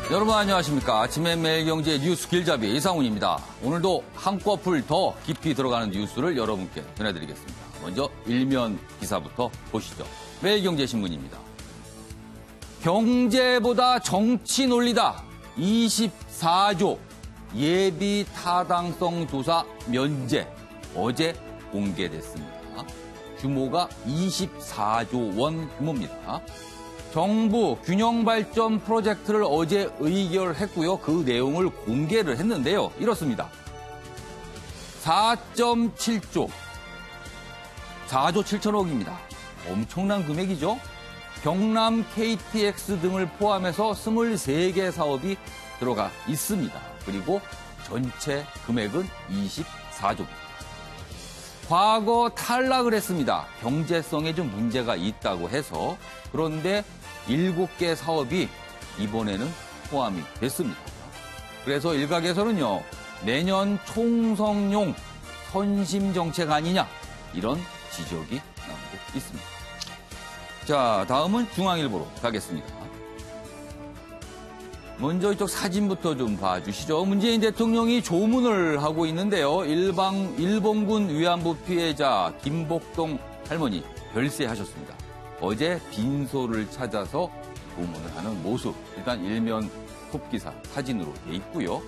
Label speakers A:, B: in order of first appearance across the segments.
A: 여러분 안녕하십니까. 아침에 매일경제 뉴스 길잡이 이상훈입니다. 오늘도 한꺼풀 더 깊이 들어가는 뉴스를 여러분께 전해드리겠습니다. 먼저 일면 기사부터 보시죠. 매일경제신문입니다. 경제보다 정치 논리다. 24조 예비 타당성 조사 면제 어제 공개됐습니다. 규모가 24조 원 규모입니다. 정부 균형발전 프로젝트를 어제 의결했고요. 그 내용을 공개를 했는데요. 이렇습니다. 4.7조, 4조 7천억입니다. 엄청난 금액이죠. 경남 KTX 등을 포함해서 23개 사업이 들어가 있습니다. 그리고 전체 금액은 24조입니다. 과거 탈락을 했습니다. 경제성에 좀 문제가 있다고 해서. 그런데 7개 사업이 이번에는 포함이 됐습니다. 그래서 일각에서는요, 내년 총성용 선심 정책 아니냐, 이런 지적이 나오고 있습니다. 자, 다음은 중앙일보로 가겠습니다. 먼저 이쪽 사진부터 좀 봐주시죠. 문재인 대통령이 조문을 하고 있는데요. 일본군 위안부 피해자 김복동 할머니 별세하셨습니다. 어제 빈소를 찾아서 조문을 하는 모습. 일단 일면 톱기사 사진으로 돼 있고요.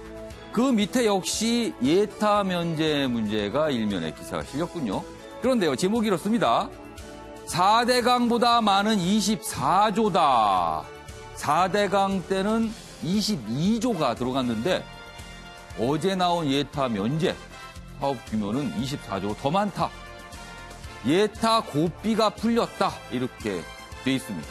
A: 그 밑에 역시 예타 면제 문제가 일면에 기사가 실렸군요. 그런데요, 제목이 이렇습니다. 4대강보다 많은 24조다. 4대강 때는 22조가 들어갔는데 어제 나온 예타 면제 사업 규모는 24조 더 많다. 예타 고삐가 풀렸다. 이렇게 돼 있습니다.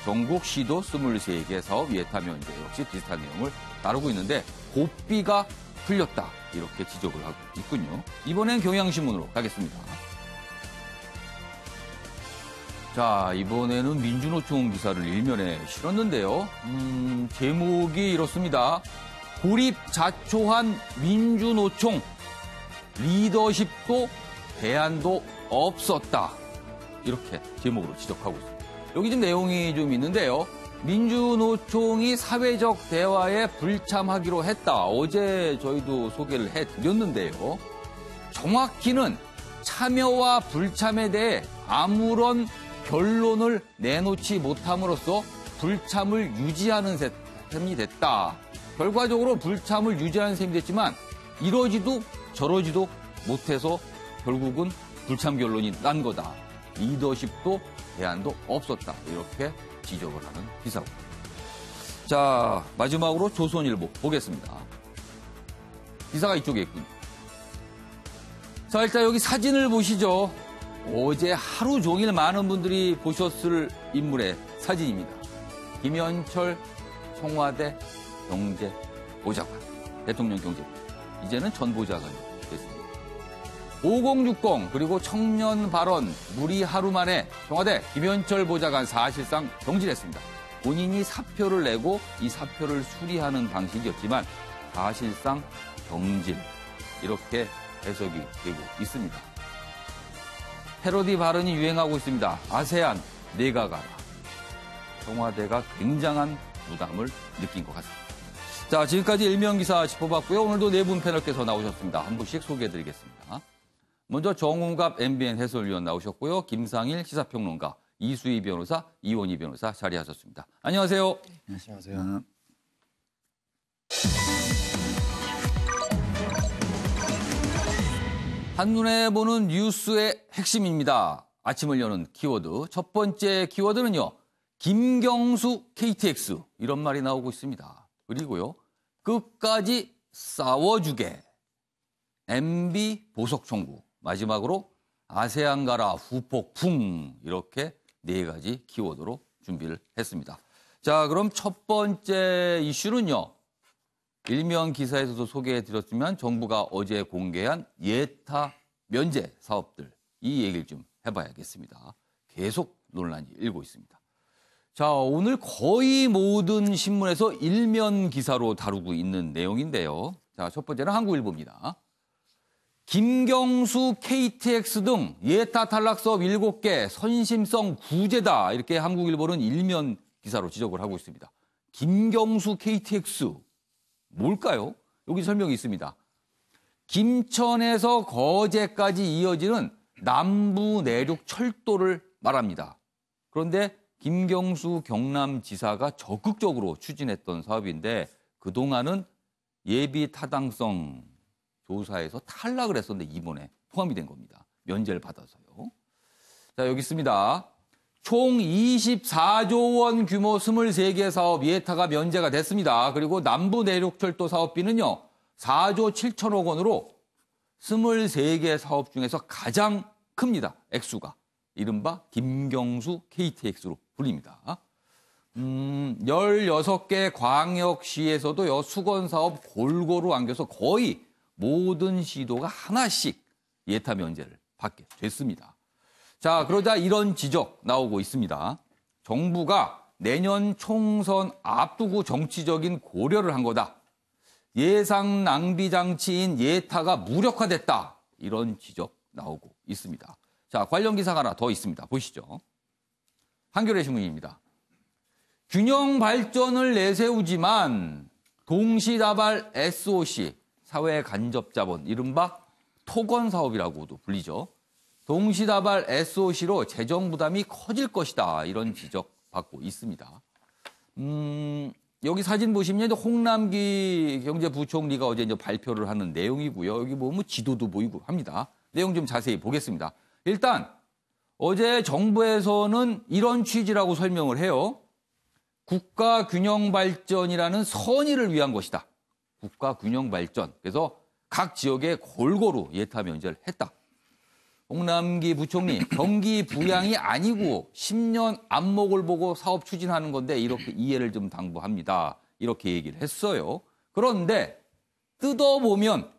A: 전국 시도 23개 사업 예타 면제 역시 비슷한 내용을 다루고 있는데 고삐가 풀렸다. 이렇게 지적을 하고 있군요. 이번엔 경향신문으로 가겠습니다. 자, 이번에는 민주노총 기사를 일면에 실었는데요. 제목이 이렇습니다. 고립 자초한 민주노총, 리더십도 대안도 없었다. 이렇게 제목으로 지적하고 있습니다. 여기 좀 내용이 좀 있는데요. 민주노총이 사회적 대화에 불참하기로 했다. 어제 저희도 소개를 해드렸는데요. 정확히는 참여와 불참에 대해 아무런 결론을 내놓지 못함으로써 불참을 유지하는 셈이 됐다. 결과적으로 불참을 유지하는 셈이 됐지만 이러지도 저러지도 못해서 결국은 불참 결론이 난 거다. 리더십도 대안도 없었다. 이렇게 지적을 하는 기사입니다. 자, 마지막으로 조선일보 보겠습니다. 기사가 이쪽에 있군요. 자, 일단 여기 사진을 보시죠. 어제 하루 종일 많은 분들이 보셨을 인물의 사진입니다. 김현철 청와대 경제보좌관, 대통령 경제보좌관. 이제는 전 보좌관이 됐습니다. 5060 그리고 청년 발언 무리 하루 만에 청와대 김현철 보좌관 사실상 경질했습니다. 본인이 사표를 내고 이 사표를 수리하는 방식이었지만 사실상 경질, 이렇게 해석이 되고 있습니다. 패러디 발언이 유행하고 있습니다. 아세안, 내가 가라. 청와대가 굉장한 부담을 느낀 것 같습니다. 자, 지금까지 일면기사 짚어봤고요. 오늘도 네 분 패널께서 나오셨습니다. 한 분씩 소개해드리겠습니다. 먼저 정웅갑 MBN 해설위원 나오셨고요. 김상일 시사평론가, 이수희 변호사, 이원희 변호사 자리하셨습니다. 안녕하세요.
B: 안녕하세요.
A: 한눈에 보는 뉴스의 핵심입니다. 아침을 여는 키워드. 첫 번째 키워드는요. 김경수 KTX. 이런 말이 나오고 있습니다. 그리고요. 끝까지 싸워주게. MB 보석 청구. 마지막으로 아세안 가라 후폭풍. 이렇게 네 가지 키워드로 준비를 했습니다. 자, 그럼 첫 번째 이슈는요. 일면 기사에서도 소개해드렸지만 정부가 어제 공개한 예타 면제 사업들, 이 얘기를 좀 해봐야겠습니다. 계속 논란이 일고 있습니다. 자, 오늘 거의 모든 신문에서 일면 기사로 다루고 있는 내용인데요. 자, 첫 번째는 한국일보입니다. 김경수 KTX 등 예타 탈락 사업 7개 선심성 구제다. 이렇게 한국일보는 일면 기사로 지적을 하고 있습니다. 김경수 KTX 뭘까요? 여기 설명이 있습니다. 김천에서 거제까지 이어지는 남부 내륙 철도를 말합니다. 그런데 김경수 경남지사가 적극적으로 추진했던 사업인데 그동안은 예비 타당성 조사에서 탈락을 했었는데 이번에 포함이 된 겁니다. 면제를 받아서요. 자, 여기 있습니다. 총 24조 원 규모 23개 사업 예타가 면제가 됐습니다. 그리고 남부 내륙철도 사업비는요. 4조 7천억 원으로 23개 사업 중에서 가장 큽니다. 액수가. 이른바 김경수 KTX로 불립니다. 16개 광역시에서도요. 수건사업 골고루 안겨서 거의 모든 시도가 하나씩 예타 면제를 받게 됐습니다. 자, 그러자 이런 지적 나오고 있습니다. 정부가 내년 총선 앞두고 정치적인 고려를 한 거다. 예상 낭비 장치인 예타가 무력화됐다. 이런 지적 나오고 있습니다. 자, 관련 기사가 하나 더 있습니다. 보시죠. 한겨레 신문입니다. 균형 발전을 내세우지만 동시다발 SOC, 사회 간접 자본, 이른바 토건 사업이라고도 불리죠. 동시다발 SOC로 재정 부담이 커질 것이다. 이런 지적받고 있습니다. 여기 사진 보시면 홍남기 경제부총리가 어제 이제 발표를 하는 내용이고요. 여기 보면 지도도 보이고 합니다. 내용 좀 자세히 보겠습니다. 일단 어제 정부에서는 이런 취지라고 설명을 해요. 국가 균형 발전이라는 선의를 위한 것이다. 국가 균형 발전. 그래서 각 지역에 골고루 예타 면제를 했다. 홍남기 부총리, 경기 부양이 아니고 10년 안목을 보고 사업 추진하는 건데 이렇게 이해를 좀 당부합니다. 이렇게 얘기를 했어요. 그런데 뜯어보면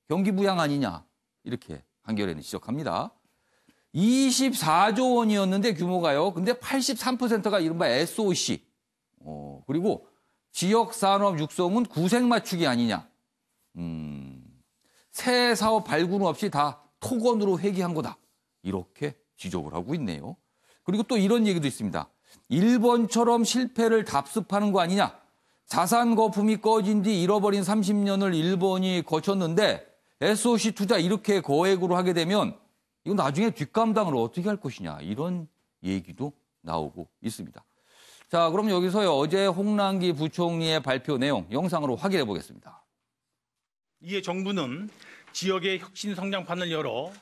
A: 경기 부양 아니냐 이렇게 한겨레는 지적합니다. 24조 원이었는데 규모가요. 근데 83%가 이른바 SOC. 그리고 지역산업 육성은 구색 맞추기 아니냐. 새 사업 발굴 없이 다 토건으로 회귀한 거다. 이렇게 지적을 하고 있네요. 그리고 또 이런 얘기도 있습니다. 일본처럼 실패를 답습하는 거 아니냐. 자산 거품이 꺼진 뒤 잃어버린 30년을 일본이 거쳤는데 SOC 투자 이렇게 거액으로 하게 되면 이거 나중에 뒷감당을 어떻게 할 것이냐. 이런 얘기도 나오고 있습니다. 자, 그럼 여기서요. 어제 홍남기 부총리의 발표 내용 영상으로 확인해 보겠습니다.
B: 이에 정부는 지역의 혁신 성장판을 열어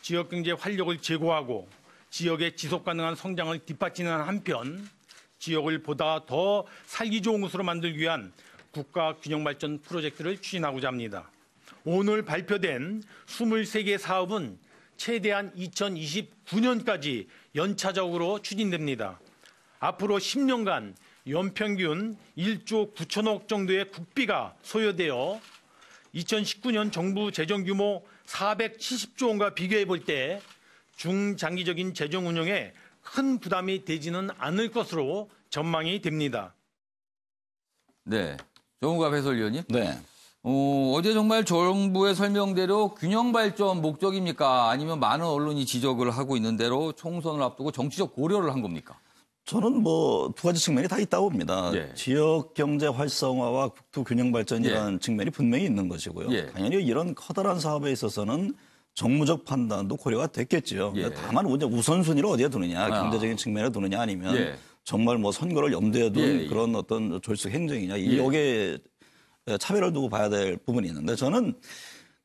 B: 지역 경제 활력을 제고하고 지역의 지속 가능한 성장을 뒷받치는 한편 지역을 보다 더 살기 좋은 곳으로 만들기 위한 국가 균형 발전 프로젝트를 추진하고자 합니다. 오늘 발표된 23개 사업은 최대한 2029년까지 연차적으로 추진됩니다. 앞으로 10년간 연평균 1조 9천억 정도의 국비가 소요되어 2019년 정부 재정 규모 470조 원과 비교해 볼 때 중장기적인 재정 운영에 큰 부담이 되지는 않을 것으로 전망이 됩니다.
A: 네, 정우갑 해설위원님.
C: 네.
A: 어제 정말 정부의 설명대로 균형 발전 목적입니까? 아니면 많은 언론이 지적을 하고 있는 대로 총선을 앞두고 정치적 고려를 한 겁니까?
C: 저는 뭐 두 가지 측면이 다 있다고 봅니다.
A: 예.
C: 지역 경제 활성화와 국토 균형 발전이라는 측면이 분명히 있는 것이고요.
A: 예.
C: 당연히 이런 커다란 사업에 있어서는 정무적 판단도 고려가 됐겠죠.
A: 예.
C: 다만 이제 우선순위를 어디에 두느냐, 경제적인 측면에 두느냐 아니면
A: 예.
C: 정말 뭐 선거를 염두에 둔
A: 예.
C: 그런 어떤 졸속 행정이냐,
A: 예.
C: 여기에 차별을 두고 봐야 될 부분이 있는데 저는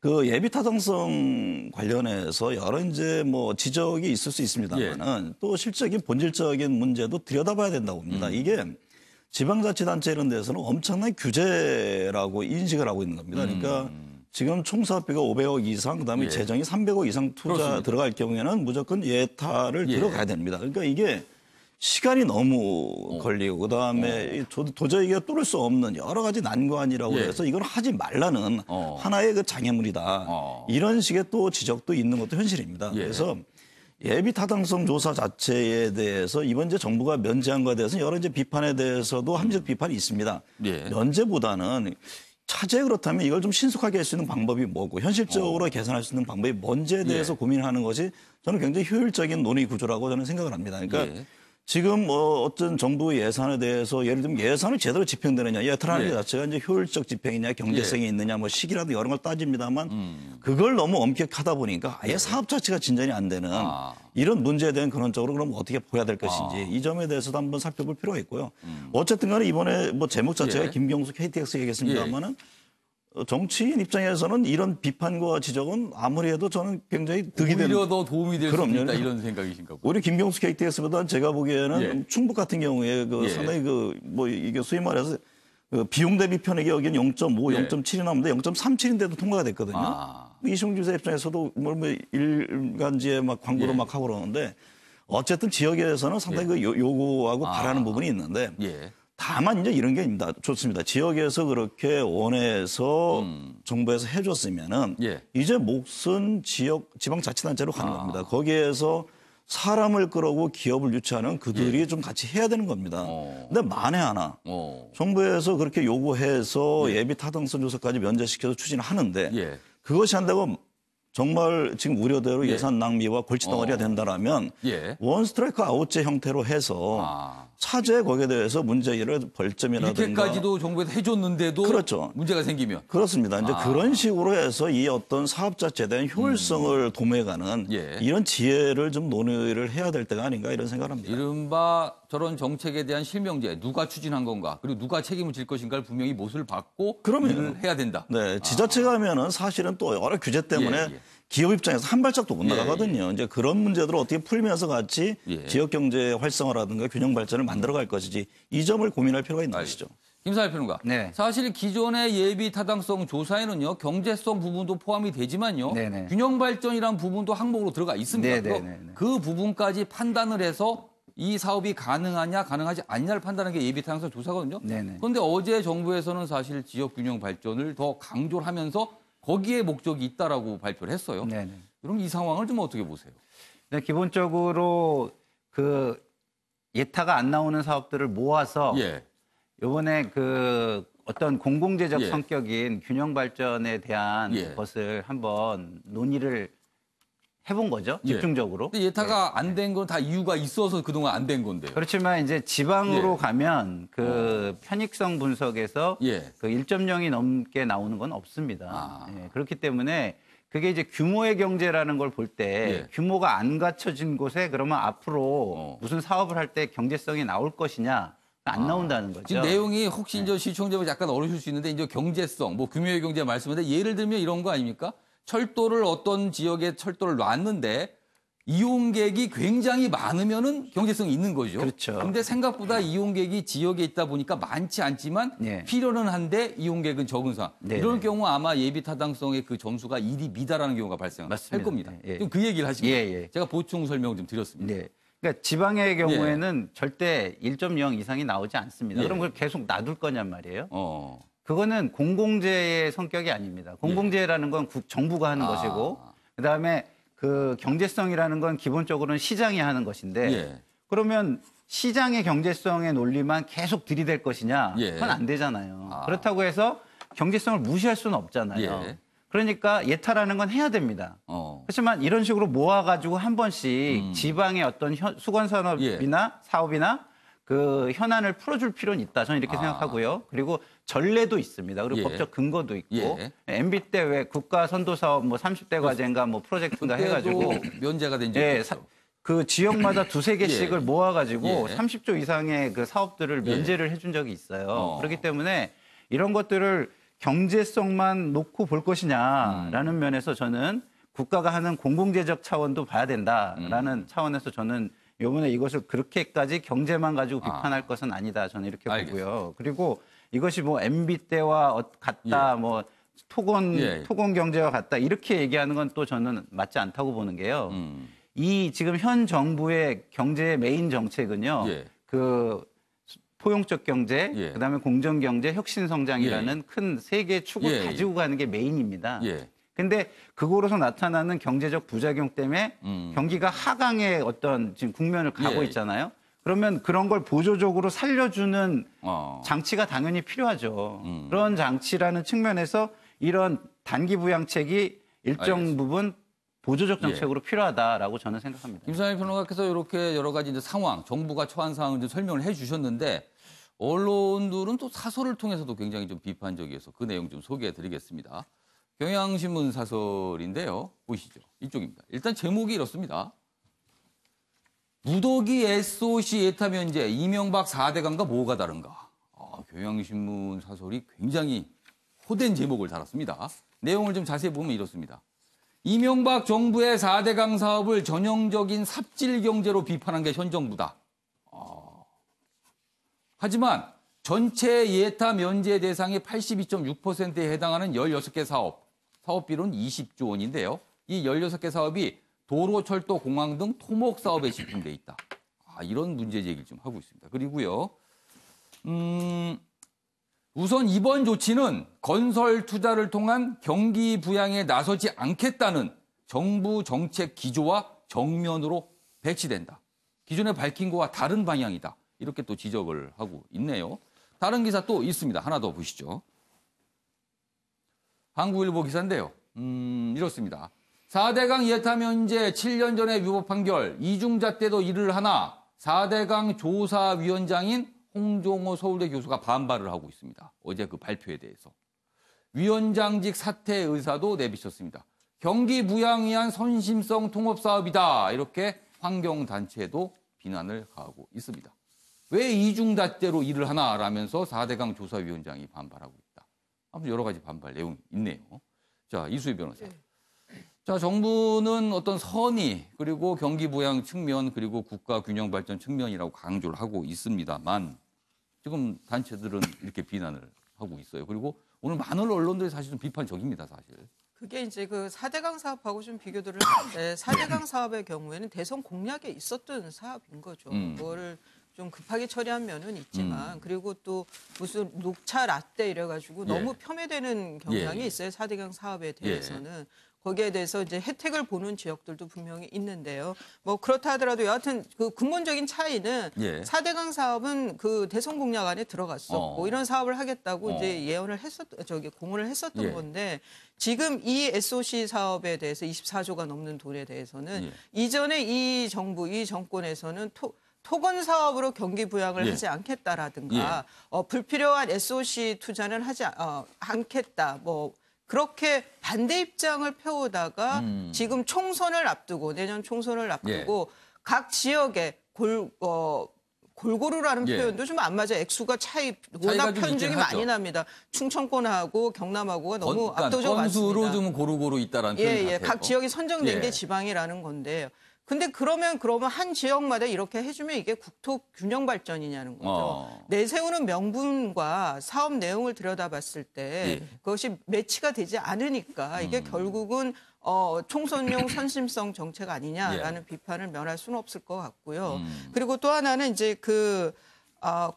C: 그 예비 타당성 관련해서 여러 이제 뭐 지적이 있을 수 있습니다만은 또 실적인 본질적인 문제도 들여다봐야 된다고 봅니다. 이게 지방자치단체 이런 데서는 엄청난 규제라고 인식을 하고 있는 겁니다. 그러니까 지금 총사업비가 500억 이상, 그다음에
A: 예.
C: 재정이 300억 이상 투자
A: 그렇습니다.
C: 들어갈 경우에는 무조건 예타를 들어가야 됩니다. 그러니까 이게 시간이 너무 걸리고 그다음에 도저히 이게 뚫을 수 없는 여러 가지 난관이라고
A: 예.
C: 해서 이걸 하지 말라는 하나의 그 장애물이다. 이런 식의 또 지적도 있는 것도 현실입니다.
A: 예.
C: 그래서 예비 타당성 조사 자체에 대해서 이번 이제 정부가 면제한 것에 대해서 여러 이제 비판에 대해서도 합리적 비판이 있습니다.
A: 예.
C: 면제보다는 차제 그렇다면 이걸 좀 신속하게 할 수 있는 방법이 뭐고 현실적으로 개선할 수 있는 방법이 뭔지에 대해서 고민하는 것이 저는 굉장히 효율적인 논의 구조라고 저는 생각을 합니다. 그러니까 지금 뭐 어떤 정부 예산에 대해서 예를 들면 예산을 제대로 집행되느냐, 예산하는 게 자체가 이제 효율적 집행이냐, 경제성이 있느냐, 뭐 시기라도 이런 걸 따집니다만 그걸 너무 엄격하다 보니까 아예 사업 자체가 진전이 안 되는 이런 문제에 대한 근원적으로 그럼 어떻게 보야 될 것인지 이 점에 대해서도 한번 살펴볼 필요가 있고요. 어쨌든 간에 이번에 뭐 제목 자체가 김경수 KTX 얘기했습니다만은 정치인 입장에서는 이런 비판과 지적은 아무리 해도 저는 굉장히 득이 되는.
A: 오히려 더 도움이 될 수 있다 이런 생각이신가 보요.
C: 우리 김경수 KTX보다는 제가 보기에는 충북 같은 경우에 상당히 뭐 이게 소위 말해서 비용 대비 편익이 여기는 0.5, 0.7이 나오는데 0.37인데도 통과가 됐거든요. 이승훈 지사 입장에서도 뭐 일간지에 막 광고도 막 하고 그러는데 어쨌든 지역에서는 상당히 그 요구하고 바라는 부분이 있는데 다만 이제 이런 게 아닙니다. 좋습니다. 지역에서 그렇게 원해서 정부에서 해줬으면은 이제 몫은 지방자치단체로 가는 겁니다. 거기에서 사람을 끌어오고 기업을 유치하는 그들이 좀 같이 해야 되는 겁니다. 근데 만에 하나 정부에서 그렇게 요구해서 예비 타당성 조사까지 면제시켜서 추진을 하는데 그것이 안 되고 정말 지금 우려대로 예산 낭비와 골칫덩어리가 된다라면 원 스트라이크 아웃제 형태로 해서 차제 거기에 대해서 문제를 벌점이라든가
A: 이렇게까지도 정부에서 해줬는데도 문제가 생기면
C: 그렇습니다. 이제 그런 식으로 해서 이 어떤 사업 자체에 대한 효율성을 도모해가는 이런 지혜를 좀 논의를 해야 될 때가 아닌가 이런 생각을 합니다.
A: 이른바 저런 정책에 대한 실명제 누가 추진한 건가 그리고 누가 책임을 질 것인가를 분명히 못을 받고 일을 해야 된다.
C: 네, 지자체가 하면은 사실은 또 여러 규제 때문에 기업 입장에서 한 발짝도 못 나가거든요. 이제 그런 문제들을 어떻게 풀면서 같이 지역 경제 활성화라든가 균형 발전을 만들어갈 것이지 이 점을 고민할 필요가 있는 것이죠.
A: 김사일 평론가. 사실 기존의 예비 타당성 조사에는요 경제성 부분도 포함이 되지만요 균형 발전이라는 부분도 항목으로 들어가 있습니다. 그 부분까지 판단을 해서 이 사업이 가능하냐 가능하지 않냐를 판단하는 게 예비 타당성 조사거든요. 그런데 어제 정부에서는 사실 지역 균형 발전을 더 강조를 하면서 거기에 목적이 있다라고 발표를 했어요. 그럼 이 상황을 좀 어떻게 보세요?
D: 네, 기본적으로 그 예타가 안 나오는 사업들을 모아서 이번에 그 어떤 공공재적 성격인 균형 발전에 대한 것을 한번 논의를 해본 거죠. 집중적으로.
A: 근데 예타가 안 된 건 다 이유가 있어서 그동안 안 된 건데요.
D: 그렇지만 이제 지방으로 가면 그 편익성 분석에서 그 1.0이 넘게 나오는 건 없습니다. 그렇기 때문에 그게 이제 규모의 경제라는 걸 볼 때 규모가 안 갖춰진 곳에 그러면 앞으로 무슨 사업을 할 때 경제성이 나올 것이냐 안 나온다는 거죠.
A: 지금 내용이 혹시 이제 시청자분 약간 어려우실 수 있는데 이제 경제성, 뭐 규모의 경제 말씀인데 예를 들면 이런 거 아닙니까? 철도를 어떤 지역에 철도를 놨는데 이용객이 굉장히 많으면은 경제성이 있는 거죠.
D: 그렇죠.
A: 근데 생각보다 이용객이 지역에 있다 보니까 많지 않지만 필요는 한데 이용객은 적은 상황. 이런 경우 아마 예비 타당성의 그 점수가 1이 미다라는 경우가 발생할 겁니다. 지금 그 얘기를 하신 거예요. 제가 보충 설명 좀 드렸습니다.
D: 그러니까 지방의 경우에는 절대 1.0 이상이 나오지 않습니다. 그럼 그걸 계속 놔둘 거냔 말이에요. 그거는 공공재의 성격이 아닙니다. 공공재라는 건 정부가 하는 것이고 그다음에 그 경제성이라는 건 기본적으로는 시장이 하는 것인데 그러면 시장의 경제성의 논리만 계속 들이댈 것이냐? 그건 안 되잖아요. 그렇다고 해서 경제성을 무시할 수는 없잖아요. 그러니까 예타라는 건 해야 됩니다. 그렇지만 이런 식으로 모아가지고 한 번씩 지방의 어떤 수건산업이나 사업이나 그 현안을 풀어줄 필요는 있다. 저는 이렇게 생각하고요. 그리고 전례도 있습니다. 그리고 법적 근거도 있고 MB 때 왜 국가 선도 사업 뭐 30대 과제인가 뭐 프로젝트인가 해가지고
A: 면제가 된 적이 있죠.
D: 그 지역마다 두세 개씩을 모아가지고 30조 이상의 그 사업들을 면제를 해준 적이 있어요. 그렇기 때문에 이런 것들을 경제성만 놓고 볼 것이냐라는 면에서 저는 국가가 하는 공공재적 차원도 봐야 된다라는 차원에서 저는 이번에 이것을 그렇게까지 경제만 가지고 비판할 것은 아니다. 저는 이렇게 보고요. 그리고 이것이 뭐 MB 때와 같다, 뭐 토건 경제와 같다 이렇게 얘기하는 건 또 저는 맞지 않다고 보는 게요. 이 지금 현 정부의 경제의 메인 정책은요. 그 포용적 경제, 그다음에 공정 경제, 혁신 성장이라는 큰 세 개의 축을 가지고 가는 게 메인입니다. 근데 그거로서 나타나는 경제적 부작용 때문에 경기가 하강의 어떤 지금 국면을 가고 있잖아요. 그러면 그런 걸 보조적으로 살려주는 장치가 당연히 필요하죠. 그런 장치라는 측면에서 이런 단기 부양책이 일정 부분 보조적 정책으로 필요하다라고 저는 생각합니다.
A: 김상일 평론가께서 이렇게 여러 가지 이제 상황, 정부가 처한 상황을 좀 설명을 해주셨는데 언론들은 또 사설을 통해서도 굉장히 좀 비판적이어서 그 내용 좀 소개해드리겠습니다. 경향신문 사설인데요. 보시죠. 이쪽입니다. 일단 제목이 이렇습니다. 무더기 SOC 예타 면제, 이명박 4대강과 뭐가 다른가? 경향신문 사설이 굉장히 호된 제목을 달았습니다. 내용을 좀 자세히 보면 이렇습니다. 이명박 정부의 4대강 사업을 전형적인 삽질 경제로 비판한 게 현 정부다. 하지만 전체 예타 면제 대상의 82.6%에 해당하는 16개 사업비로는 20조 원인데요. 이 16개 사업이 도로, 철도, 공항 등 토목 사업에 집중돼 있다. 이런 문제 제기를 좀 하고 있습니다. 그리고요. 우선 이번 조치는 건설 투자를 통한 경기 부양에 나서지 않겠다는 정부 정책 기조와 정면으로 배치된다. 기존에 밝힌 것과 다른 방향이다. 이렇게 또 지적을 하고 있네요. 다른 기사 또 있습니다. 하나 더 보시죠. 한국일보 기사인데요. 이렇습니다. 4대강 예타 면제 7년 전에 위법 판결, 이중잣대도 일을 하나 4대강 조사위원장인 홍종호 서울대 교수가 반발을 하고 있습니다. 어제 그 발표에 대해서. 위원장직 사퇴 의사도 내비쳤습니다. 경기 부양 위한 선심성 통업사업이다. 이렇게 환경단체도 비난을 가하고 있습니다. 왜 이중잣대로 일을 하나라면서 4대강 조사위원장이 반발하고 있다. 아무튼 여러 가지 반발 내용이 있네요. 자, 이수희 변호사. 자, 정부는 어떤 선의 그리고 경기 부양 측면 그리고 국가 균형 발전 측면이라고 강조를 하고 있습니다만 지금 단체들은 이렇게 비난을 하고 있어요. 그리고 오늘 많은 언론들이 사실 좀 비판적입니다, 사실.
E: 그게 이제 그 4대강 사업하고 좀 비교들을 하는데 4대강 사업의 경우에는 대선 공약에 있었던 사업인 거죠. 그거를 좀 급하게 처리한 면은 있지만 그리고 또 무슨 녹차 라떼 이래가지고 너무 폄훼되는 경향이 있어요. 4대강 사업에 대해서는. 거기에 대해서 이제 혜택을 보는 지역들도 분명히 있는데요. 뭐 그렇다 하더라도 여하튼 그 근본적인 차이는 4대강 사업은 그 대선 공약 안에 들어갔었고 이런 사업을 하겠다고 이제 예언을 공언을 했었던 건데 지금 이 SOC 사업에 대해서 24조가 넘는 돈에 대해서는 이전에 이 정부, 이 정권에서는 토건 사업으로 경기 부양을 하지 않겠다라든가 불필요한 SOC 투자는 하지 않겠다. 뭐 그렇게 반대 입장을 펴오다가 지금 총선을 앞두고 내년 총선을 앞두고 각 지역에 골고루라는 표현도 좀 안 맞아요. 액수가 워낙 편중이 많이 납니다. 충청권하고 경남하고가 너무 압도적 많습니다.
A: 건수로 좀 고루고루 있다라는 표현 같아요.
E: 각 지역이 선정된 게 지방이라는 건데 근데 그러면 한 지역마다 이렇게 해주면 이게 국토 균형 발전이냐는 거죠. 내세우는 명분과 사업 내용을 들여다봤을 때 그것이 매치가 되지 않으니까 이게 결국은 총선용 선심성 정책 아니냐라는 비판을 면할 수는 없을 것 같고요. 그리고 또 하나는 이제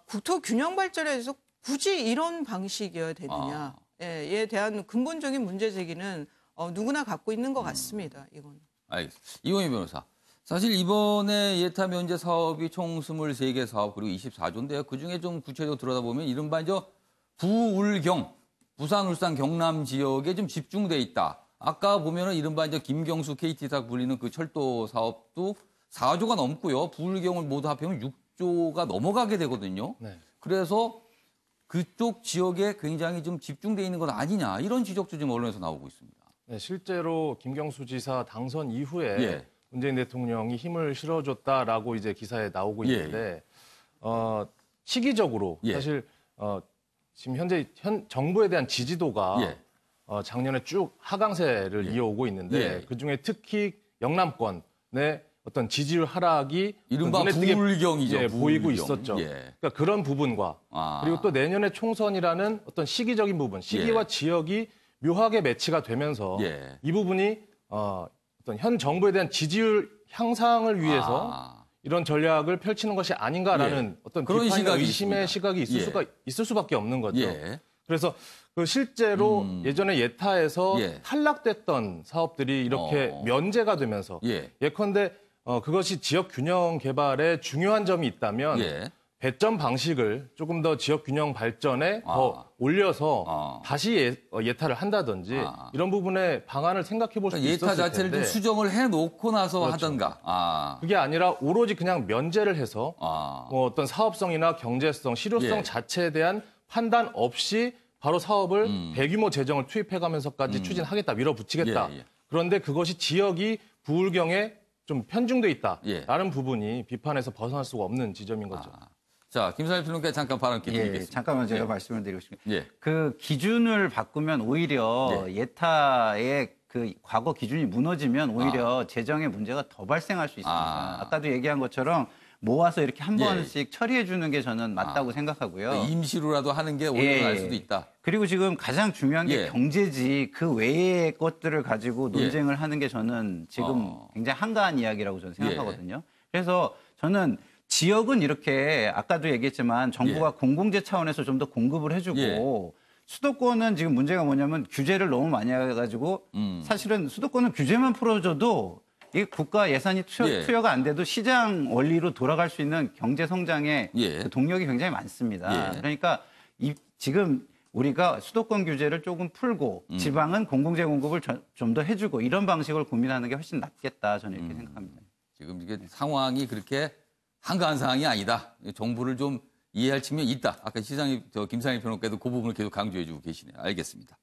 E: 국토 균형 발전에 대해서 굳이 이런 방식이어야 되느냐에 대한 근본적인 문제 제기는 누구나 갖고 있는 것 같습니다. 이거는.
A: 알겠습니다. 이원희 변호사. 사실 이번에 예타 면제 사업이 총 23개 사업 그리고 24조인데요. 그중에 좀 구체적으로 들여다보면 이른바 부울경, 부산, 울산, 경남 지역에 좀 집중돼 있다. 아까 보면은 이른바 김경수 KT사 불리는 그 철도 사업도 4조가 넘고요. 부울경을 모두 합하면 6조가 넘어가게 되거든요. 네. 그래서 그쪽 지역에 굉장히 좀 집중돼 있는 건 아니냐 이런 지적도 지금 언론에서 나오고 있습니다.
F: 네, 실제로 김경수 지사 당선 이후에 문재인 대통령이 힘을 실어줬다라고 이제 기사에 나오고 있는데 시기적으로 사실 지금 현재 정부에 대한 지지도가 작년에 쭉 하강세를 이어오고 있는데 그중에 특히 영남권의 어떤 지지율 하락이
A: 이른바 부울경이죠.
F: 보이고 있었죠. 그러니까 그런 부분과 그리고 또 내년에 총선이라는 어떤 시기적인 부분, 시기와 지역이 묘하게 매치가 되면서 이 부분이 어떤 현 정부에 대한 지지율 향상을 위해서 이런 전략을 펼치는 것이 아닌가라는 어떤 비판과 의심의 시각이 있을 수밖에 없는 거죠. 그래서 실제로 예전에 예타에서 탈락됐던 사업들이 이렇게 면제가 되면서 예컨대 그것이 지역 균형 개발에 중요한 점이 있다면 배점 방식을 조금 더 지역 균형 발전에 더 올려서 다시 예타를 한다든지 이런 부분에 방안을 생각해 볼 수도 있었을 텐데.
A: 예타 자체를 좀 수정을 해놓고 나서
F: 그렇죠.
A: 하던가.
F: 그게 아니라 오로지 그냥 면제를 해서 뭐 어떤 사업성이나 경제성, 실효성
A: 예.
F: 자체에 대한 판단 없이 바로 사업을 대규모 재정을 투입해가면서까지 추진하겠다, 밀어붙이겠다.
A: 예, 예.
F: 그런데 그것이 지역이 부울경에 좀 편중돼 있다라는
A: 예.
F: 부분이 비판에서 벗어날 수가 없는 지점인 거죠.
A: 자, 김상일 평론가 잠깐 발언 드리겠습니다.
D: 예, 잠깐만 제가 말씀을 드리고 싶습니다.
A: 예.
D: 그 기준을 바꾸면 오히려 예타의 그 과거 기준이 무너지면 오히려 재정에 문제가 더 발생할 수 있습니다. 아까도 얘기한 것처럼 모아서 이렇게 한 번씩 처리해 주는 게 저는 맞다고 생각하고요.
A: 그러니까 임시로라도 하는 게 올라갈 수도 있다.
D: 그리고 지금 가장 중요한 게
A: 예.
D: 경제지 그 외의 것들을 가지고 논쟁을 하는 게 저는 지금 굉장히 한가한 이야기라고 저는 생각하거든요. 그래서 저는 지역은 이렇게 아까도 얘기했지만 정부가 공공재 차원에서 좀 더 공급을 해주고 수도권은 지금 문제가 뭐냐면 규제를 너무 많이 해가지고 사실은 수도권은 규제만 풀어줘도 이 국가 예산이 투여가 안 돼도 시장 원리로 돌아갈 수 있는 경제 성장의 그 동력이 굉장히 많습니다. 그러니까 지금 우리가 수도권 규제를 조금 풀고 지방은 공공재 공급을 좀 더 해주고 이런 방식을 고민하는 게 훨씬 낫겠다 저는 이렇게 생각합니다.
A: 지금 이게 상황이 그렇게 한가한 상황이 아니다. 정부를 좀 이해할 측면이 있다. 아까 시장이 김상일 평론가도 그 부분을 계속 강조해주고 계시네요. 알겠습니다.